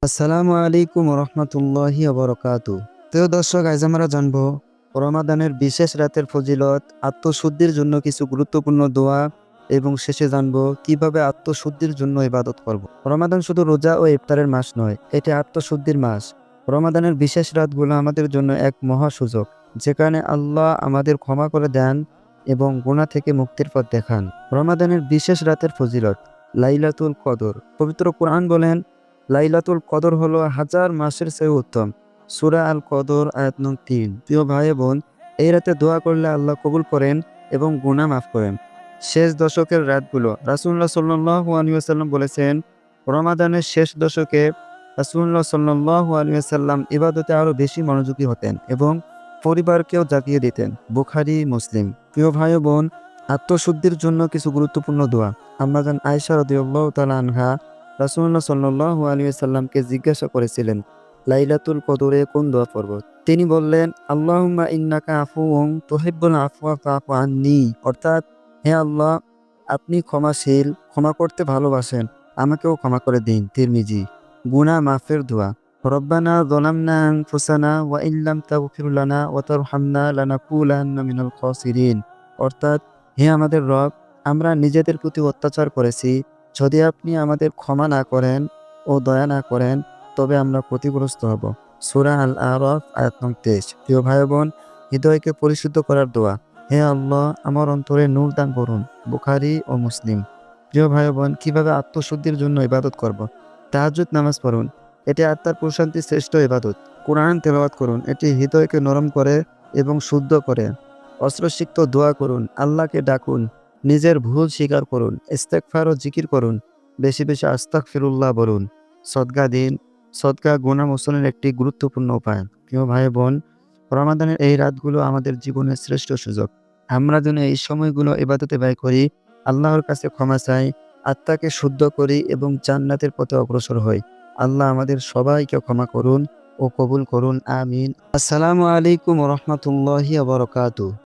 আসসালামু আলাইকুম রহমতুল্লাহি বরকাতু। প্রিয় দর্শক, আজ আমরা জানব রমাদানের বিশেষ রাতের ফজিলত, আত্মশুদ্ধির জন্য কিছু গুরুত্বপূর্ণ দোয়া এবং শেষে জানব কিভাবে আত্মশুদ্ধির জন্য ইবাদত করব। রমাদান শুধু রোজা ও ইফতারের মাস নয়, এটি আত্মশুদ্ধির মাস। রমাদানের বিশেষ রাতগুলো আমাদের জন্য এক মহা সুযোগ, যেখানে আল্লাহ আমাদের ক্ষমা করে দেন এবং গুনাহ থেকে মুক্তির পথ দেখান। রমাদানের বিশেষ রাতের ফজিলত, লাইলাতুল কদর। পবিত্র কোরআন বলেন, লাইলাতুল কদর হলো হাজার মাসের চেয়ে উত্তম। সূরা আল কদর আয়াত নং ৩। প্রিয় ভাই বোন, এই রাতে দোয়া করলে আল্লাহ কবুল করেন এবং গুনাহ মাফ করেন। শেষ দশকের রাতগুলো, রাসূলুল্লাহ সাল্লাল্লাহু আলাইহি ওয়াসাল্লাম বলেছেন, রমাদানের শেষ দশকে রাসূলুল্লাহ সাল্লাল্লাহু আলাইহি ওয়াসাল্লাম ইবাদতে আরো বেশি মনোযোগী হতেন এবং পরিবারকেও জাগিয়ে দিতেন। বুখারী, মুসলিম। প্রিয় ভাই বোন, আত্মশুদ্ধির জন্য কিছু গুরুত্বপূর্ণ দোয়া। আম্মাজান আয়েশা রাদিয়াল্লাহু তাআলা আনহা রাসূলুল্লাহ সাল্লাল্লাহু আলাইহি ওয়াসাল্লামকে জিজ্ঞাসা করেছিলেন, লাইলাতুল কদরে কোন দোয়া পড়ব? তিনি বললেন, আল্লাহুম্মা ইন্নাকা আফুউন তুহিব্বুল আফওয়া ফাআফু আন্নী। অর্থাৎ, হে আল্লাহ, আপনি ক্ষমাশীল, ক্ষমা করতে ভালোবাসেন, আমাকেও ক্ষমা করে দিন। তিরমিজি। গুনাহ মাফের দোয়া। রব্বানা যালামনা আনফুসানা ওয়া ইল্লাম তাগফির লানা ওয়া তারহামনা লানাকুলান্না মিনাল খাসিরিন। অর্থাৎ, হে আমাদের রব, আমরা নিজেদের প্রতি অত্যাচার করেছি, যদি আপনি আমাদের ক্ষমা না করেন ও দয়া না করেন তবে আমরা ক্ষতিগ্রস্ত হব। সূরা আল আরাফ আয়াত নং ২৩। প্রিয় ভাই বোন, হৃদয়কে পরিশুদ্ধ করার দোয়া। হে আল্লাহ, আমার অন্তরে নূর দান করুন। বুখারী ও মুসলিম। প্রিয় ভাই বোন, কিভাবে আত্মশুদ্ধির জন্য ইবাদত করব? তাহাজ্জুদ নামাজ পড়ুন, এটি আত্মার প্রশান্তির শ্রেষ্ঠ ইবাদত। কোরআন তেলাওয়াত করুন, এটি হৃদয়কে নরম করে এবং শুদ্ধ করে। অস্ত্রসিক্ত দোয়া করুন, আল্লাহকে ডাকুন, নিজের ভুল স্বীকার করুন, ইস্তেগফার ও জিকির করুন, বেশি বেশি আস্তাগফিরুল্লাহ বলুন। সদকা দিন, সদকা গুনাহ মোচনের একটি গুরুত্বপূর্ণ উপায়। প্রিয় ভাই বোন, রমাদানের এই রাতগুলো আমাদের জীবনের শ্রেষ্ঠ সুযোগ। আমরা যেন এই সময়গুলো ইবাদতে ব্যয় করি, আল্লাহর কাছে ক্ষমা চাই, আত্মাকে শুদ্ধ করি এবং জান্নাতের পথে অগ্রসর হই। আল্লাহ আমাদের সবাইকে ক্ষমা করুন ও কবুল করুন। আমিন। আসসালামু আলাইকুম রহমতুল্লাহি ওয়া বারাকাতুহু।